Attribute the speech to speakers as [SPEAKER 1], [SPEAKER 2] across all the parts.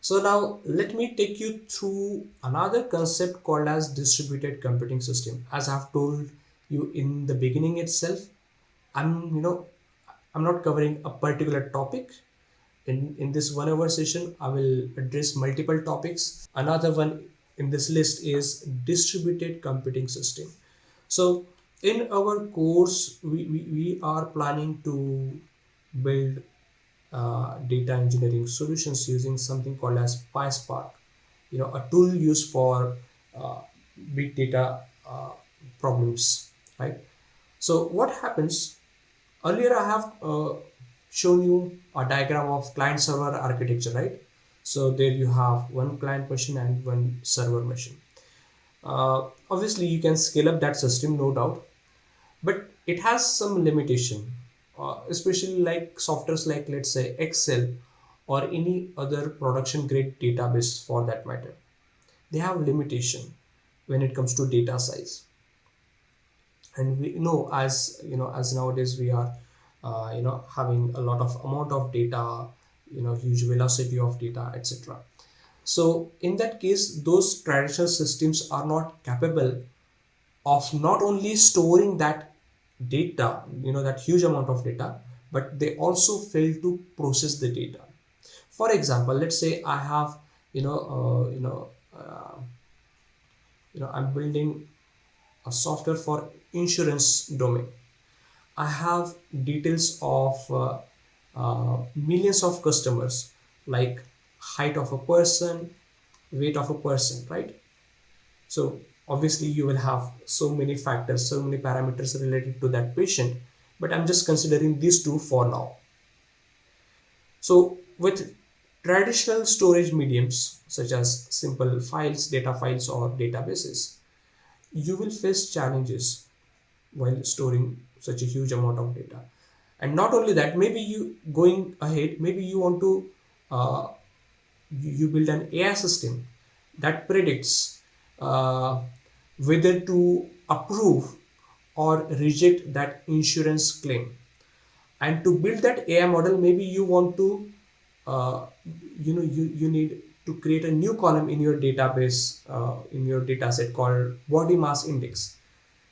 [SPEAKER 1] So now let me take you through another concept called as distributed computing system. As I've told you in the beginning itself, I'm not covering a particular topic. In this 1 hour session, I will address multiple topics. Another one in this list is distributed computing system. So in our course, we are planning to build data engineering solutions using something called as PySpark, a tool used for uh, big data problems, right? So what happens? Earlier, I have shown you a diagram of client-server architecture, right? So there you have one client machine and one server machine. Obviously, you can scale up that system, no doubt, but it has some limitation, especially like softwares like, let's say, Excel or any other production grade database for that matter. They have limitation when it comes to data size. And we know, as nowadays we are having a lot of amount of data, huge velocity of data, etc. So in that case, those traditional systems are not capable of not only storing that data, that huge amount of data, but they also fail to process the data. For example, let's say I have, you know uh, I'm building a software for insurance domain. I have details of millions of customers, like height of a person, weight of a person, right? So obviously you will have so many factors, so many parameters related to that patient, but I'm just considering these two for now. So with traditional storage mediums such as simple files, data files, or databases, you will face challenges while storing such a huge amount of data. And not only that, maybe you going ahead, maybe you want to uh, you build an AI system that predicts uh, whether to approve or reject that insurance claim. And to build that AI model, maybe you want to you need to create a new column in your database, in your data set, called body mass index.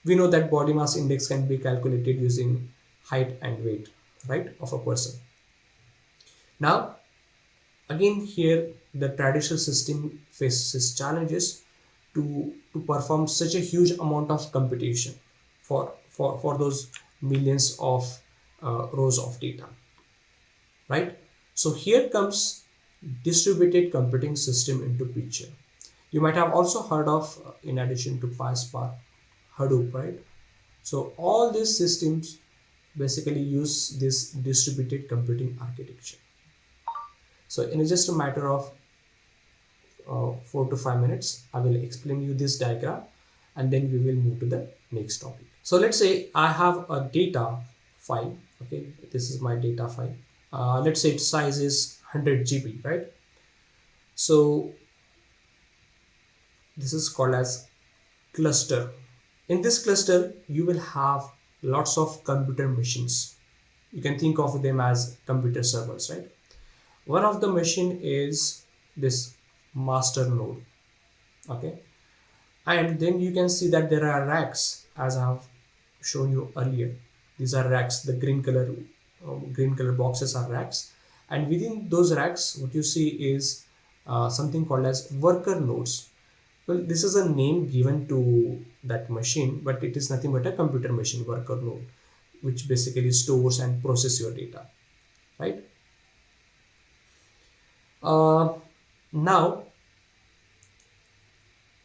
[SPEAKER 1] We know that body mass index can be calculated using height and weight, right, of a person. Now again, here the traditional system faces challenges to perform such a huge amount of computation for those millions of rows of data, right? So here comes distributed computing system into picture. You might have also heard of, in addition to PySpark, Hadoop, right? So all these systems basically use this distributed computing architecture. So in just a matter of 4 to 5 minutes, I will explain you this diagram, and then we will move to the next topic. So let's say I have a data file. Okay, this is my data file. Let's say its size is 100 GB, right? So this is called as cluster. In this cluster, you will have lots of computer machines. You can think of them as computer servers, right? One of the machine is this master node. Okay, and then you can see that there are racks, as I have shown you earlier. These are racks. The green color boxes are racks, and within those racks what you see is something called as worker nodes. Well, this is a name given to that machine, but it is nothing but a computer machine, worker node, which basically stores and process your data, right? Now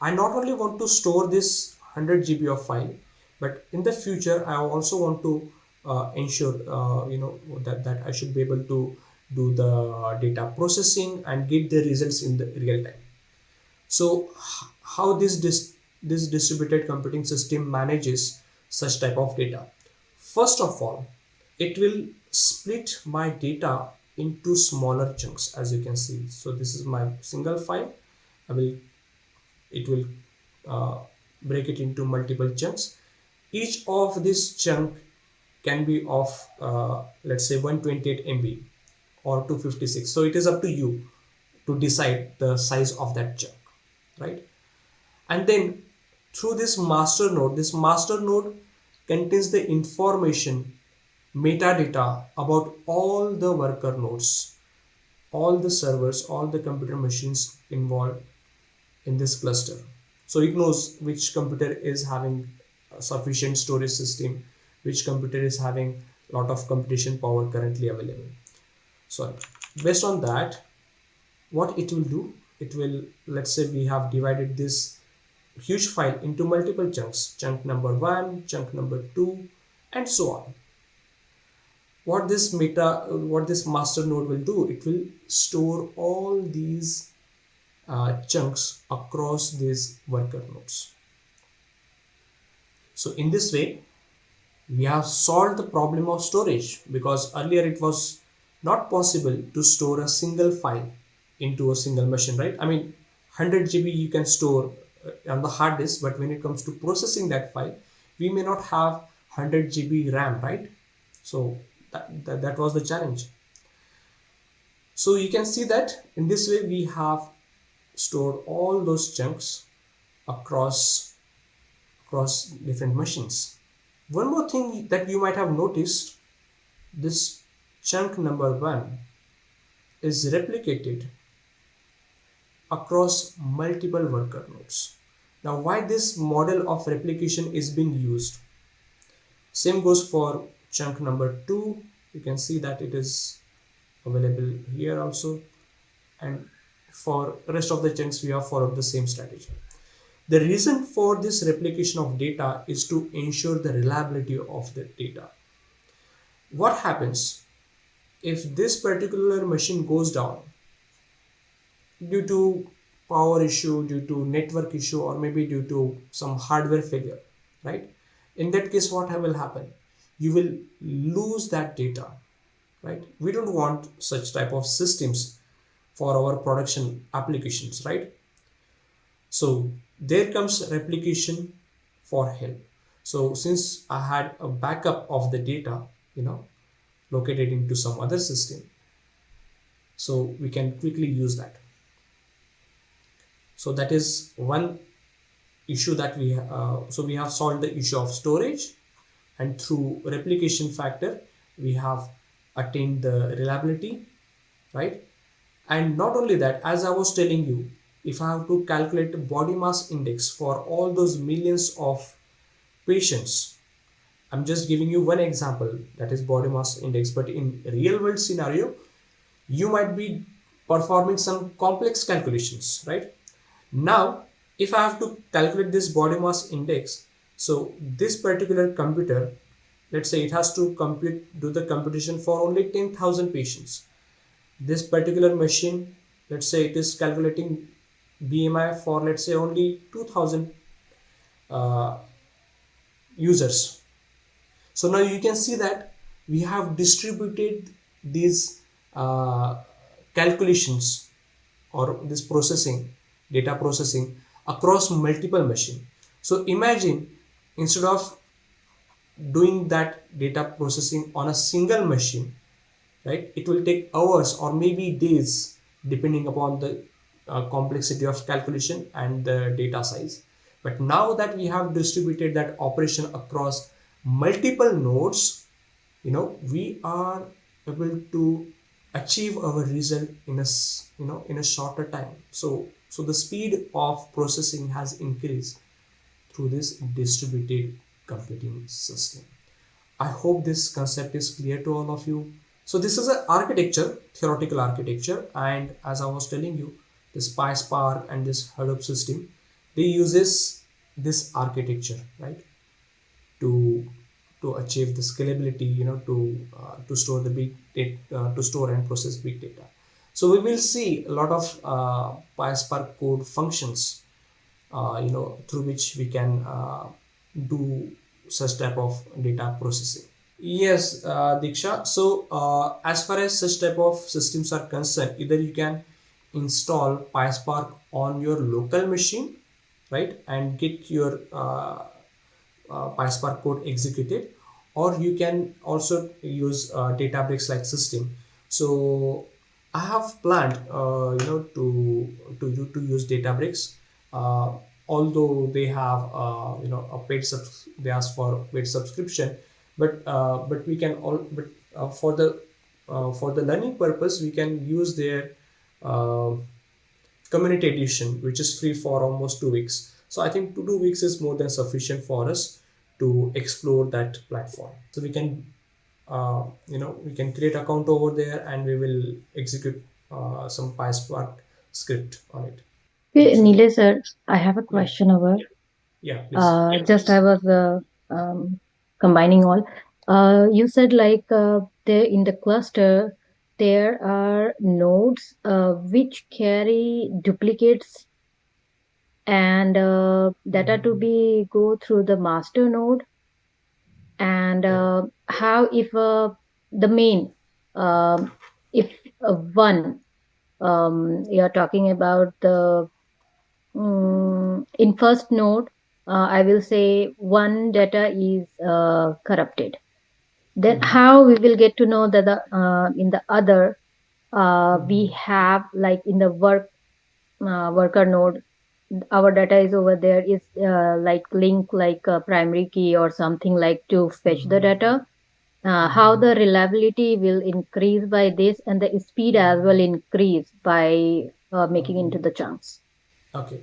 [SPEAKER 1] I not only want to store this 100 GB of file, but in the future I also want to ensure that I should be able to do the data processing and get the results in the real time. So how this distributed computing system manages such type of data? First of all, it will split my data into smaller chunks, as you can see. So this is my single file. I will it will uh, break it into multiple chunks. Each of this chunk can be of let's say 128 MB. or 256. So it is up to you to decide the size of that chunk, right? And then through this master node contains the information, metadata about all the worker nodes, all the servers, all the computer machines involved in this cluster. So it knows which computer is having a sufficient storage system, which computer is having a lot of computation power currently available. So based on that, what it will do, it will, let's say we have divided this huge file into multiple chunks, chunk number 1, chunk number 2, and so on. What this master node will do, it will store all these chunks across these worker nodes. So in this way, we have solved the problem of storage, because earlier it was not possible to store a single file into a single machine, right? I mean, 100 GB you can store on the hard disk, but when it comes to processing that file, we may not have 100 GB RAM, right? So that was the challenge. So you can see that in this way we have stored all those chunks across different machines. One more thing that you might have noticed, this chunk number 1 is replicated across multiple worker nodes. Now, why this model of replication is being used? Same goes for chunk number 2. You can see that it is available here also, and for rest of the chunks we have followed the same strategy. The reason for this replication of data is to ensure the reliability of the data. What happens if this particular machine goes down due to power issue, due to network issue, or maybe due to some hardware failure, right? In that case, what will happen? You will lose that data, right? We don't want such type of systems for our production applications, right? So there comes replication for help. So since I had a backup of the data, located into some other system, so we can quickly use that. So that is one issue that we have solved the issue of storage, and through replication factor we have attained the reliability, right? And not only that, as I was telling you, if I have to calculate body mass index for all those millions of patients, I'm just giving you one example, that is body mass index, but in real world scenario you might be performing some complex calculations, right? Now if I have to calculate this body mass index, so this particular computer, let's say it has to do the computation for only 10,000 patients. This particular machine, let's say it is calculating BMI for, let's say, only 2000 users. So now you can see that we have distributed these calculations, or this data processing across multiple machines. So imagine, instead of doing that data processing on a single machine, right, it will take hours or maybe days depending upon the complexity of calculation and the data size. But now that we have distributed that operation across multiple nodes, we are able to achieve our result in a shorter time. So the speed of processing has increased through this distributed computing system. I hope this concept is clear to all of you. So this is an architecture, theoretical architecture, and as I was telling you, this PySpark and this Hadoop system, they uses this architecture, right, to achieve the scalability, to store the big data, to store and process big data. So we will see a lot of PySpark code functions, through which we can do such type of data processing. Yes, Diksha. So, as far as such type of systems are concerned, either you can install PySpark on your local machine, right, and get your PySpark code executed, or you can also use Databricks like system, So I have planned, to use Databricks. Uh, Although they have, they ask for paid subscription, but we can all but for the learning purpose we can use their uh, community edition, which is free for almost 2 weeks. So I think 2 weeks is more than sufficient for us to explore that platform. So we can, we can create account over there and we will execute some PySpark script on it.
[SPEAKER 2] Okay,
[SPEAKER 1] So
[SPEAKER 2] Nile sir, I have a
[SPEAKER 1] yeah,
[SPEAKER 2] question over.
[SPEAKER 1] yeah, please.
[SPEAKER 2] Just I was combining all. You said like there in the cluster there are nodes which carry duplicates and that are to be go through the master node, and
[SPEAKER 1] Yeah.
[SPEAKER 2] how if the main if one you're talking about the in first node, I will say one data is corrupted. Then
[SPEAKER 1] Mhm.
[SPEAKER 2] how we will get to know that the in the other we have like in the worker node our data is over there is like link like a primary key or something like to fetch the data. How the reliability will increase by this and the speed as well increase by making into the chunks.
[SPEAKER 1] Okay.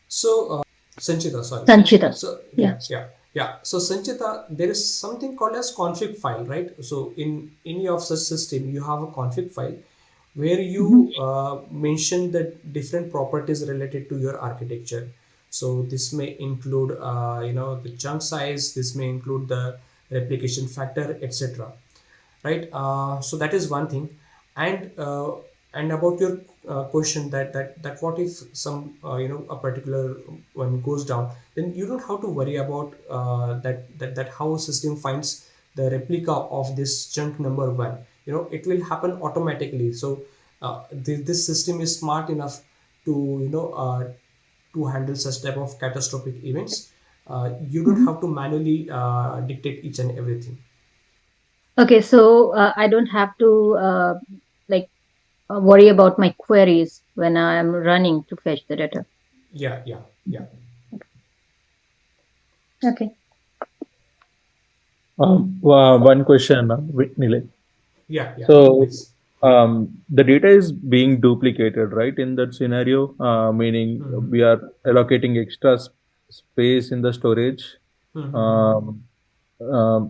[SPEAKER 1] So, Sanchita, sorry.
[SPEAKER 2] Sanchita.
[SPEAKER 1] So, yeah,
[SPEAKER 2] Yes.
[SPEAKER 1] yeah, yeah. So, Sanchita, there is something called as config file, right? So, in any of such system, you have a config file where
[SPEAKER 2] Mhm.
[SPEAKER 1] you mention the different properties related to your architecture. So, this may include, the chunk size. This may include the replication factor, etc, right? So that is one thing. And uh, and about your question that what if some, a particular one goes down, then you don't have to worry about that how system finds the replica of this chunk number one. It will happen automatically. So this system is smart enough to, to handle such type of catastrophic events. You don't
[SPEAKER 2] Mhm.
[SPEAKER 1] have to manually dictate each and everything.
[SPEAKER 2] Okay, so I don't have to like worry about my queries when I am running to fetch the data.
[SPEAKER 1] Yeah, yeah, yeah,
[SPEAKER 2] Okay.
[SPEAKER 3] One question, Nilay.
[SPEAKER 1] yeah, yeah,
[SPEAKER 3] So,
[SPEAKER 1] please.
[SPEAKER 3] the data is being duplicated, right? In that scenario, meaning we are allocating extra space in the storage. Um,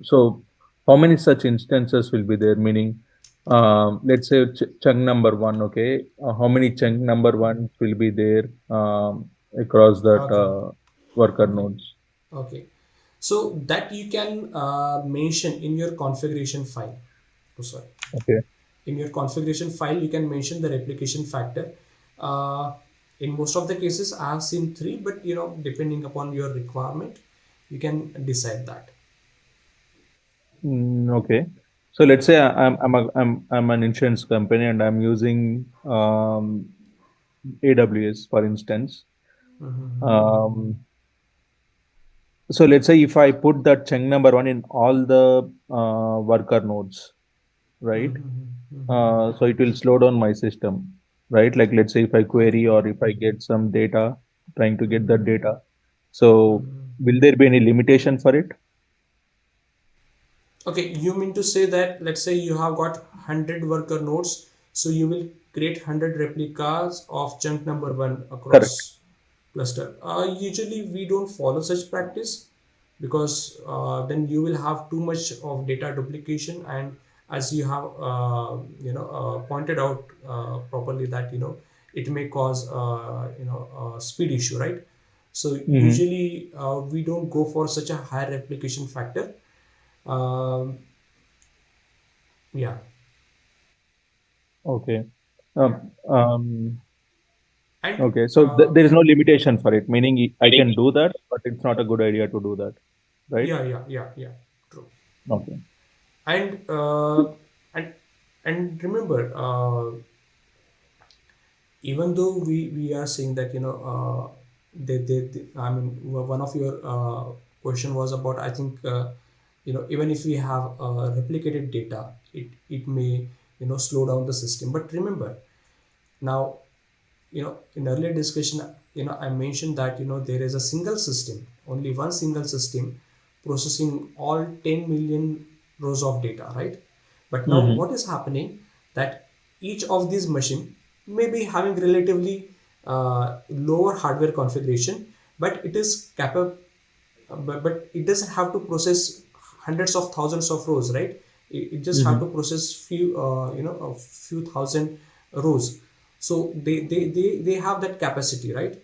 [SPEAKER 3] so, how many such instances will be there? Meaning, let's say chunk number one, okay? How many chunk number ones will be there across that
[SPEAKER 1] Okay,
[SPEAKER 3] worker
[SPEAKER 1] okay,
[SPEAKER 3] nodes?
[SPEAKER 1] okay. So that you can mention in your configuration file. Oh, sorry.
[SPEAKER 3] Okay.
[SPEAKER 1] In your configuration file, you can mention the replication factor. Uh, in most of the cases, I have seen three, but depending upon your requirement, you can decide that.
[SPEAKER 3] Okay. So let's say I'm an insurance company and I'm using AWS for instance. Um, so let's say if I put that chunk number one in all the worker nodes, right? So it will slow down my system, right? Like let's say if I query or if I get some data, trying to get that data. So will there be any limitation for it?
[SPEAKER 1] Okay, you mean to say that, let's say you have got 100 worker nodes, so you will create 100 replicas of chunk number one
[SPEAKER 3] Correct.
[SPEAKER 1] across cluster. Usually we don't follow such practice because then you will have too much of data duplication, and as you have pointed out properly, that it may cause speed issue, right? So
[SPEAKER 3] Mm-hmm.
[SPEAKER 1] usually we don't go for such a high replication factor. um, yeah.
[SPEAKER 3] Okay.
[SPEAKER 1] Yeah.
[SPEAKER 3] Um,
[SPEAKER 1] And
[SPEAKER 3] Okay, so there is no limitation for it, meaning I can do that, but it's not a good idea to do that, right?
[SPEAKER 1] yeah, yeah, yeah, yeah, true.
[SPEAKER 3] Okay.
[SPEAKER 1] And and remember, even though we are saying that, I mean, one of your question was about, I think, even if we have replicated data, it may slow down the system. But remember, now, in earlier discussion, I mentioned that there is a single system, only one single system processing all 10 million rows of data, right? But now
[SPEAKER 3] Mm-hmm.
[SPEAKER 1] what is happening, that each of these machine may be having relatively lower hardware configuration, but it is capable, but it doesn't have to process hundreds of thousands of rows, right? It just have to
[SPEAKER 3] Mm-hmm.
[SPEAKER 1] process few a few thousand rows. So they have that capacity, right?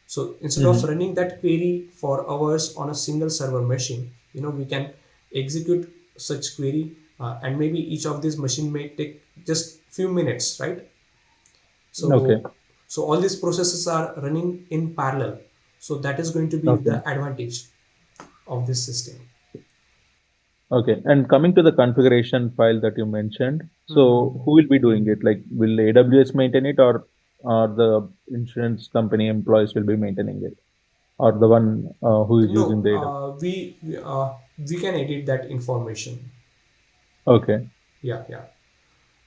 [SPEAKER 1] So instead of
[SPEAKER 3] Mm-hmm.
[SPEAKER 1] running that query for hours on a single server machine, we can execute such query, and maybe each of these machine may take just few minutes, right?
[SPEAKER 3] Okay.
[SPEAKER 1] So all these processes are running in parallel. So that is going to be
[SPEAKER 3] Okay.
[SPEAKER 1] the advantage of this system.
[SPEAKER 3] Okay. And coming to the configuration file that you mentioned,
[SPEAKER 1] Mhm.
[SPEAKER 3] so who will be doing it? Like, will AWS maintain it, or the insurance company employees will be maintaining it, or the one who is
[SPEAKER 1] No,
[SPEAKER 3] using the AWS?
[SPEAKER 1] we can edit that information.
[SPEAKER 3] Okay.
[SPEAKER 1] Yeah, yeah.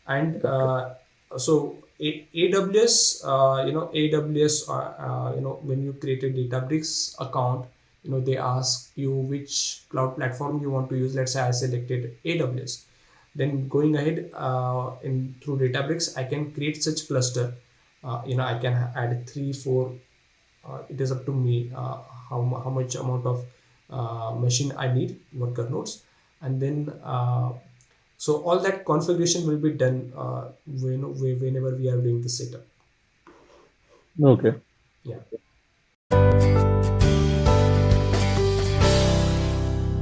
[SPEAKER 1] And
[SPEAKER 3] Got it.
[SPEAKER 1] so AWS, AWS, when you create a Databricks account, they ask you which cloud platform you want to use. Let's say I selected AWS. Then going ahead, in through Databricks, I can create such cluster. I can add three, four. It is up to me, how much amount of machine I need, worker nodes, and then so all that configuration will be done whenever we are doing the setup.
[SPEAKER 3] Okay.
[SPEAKER 1] Yeah.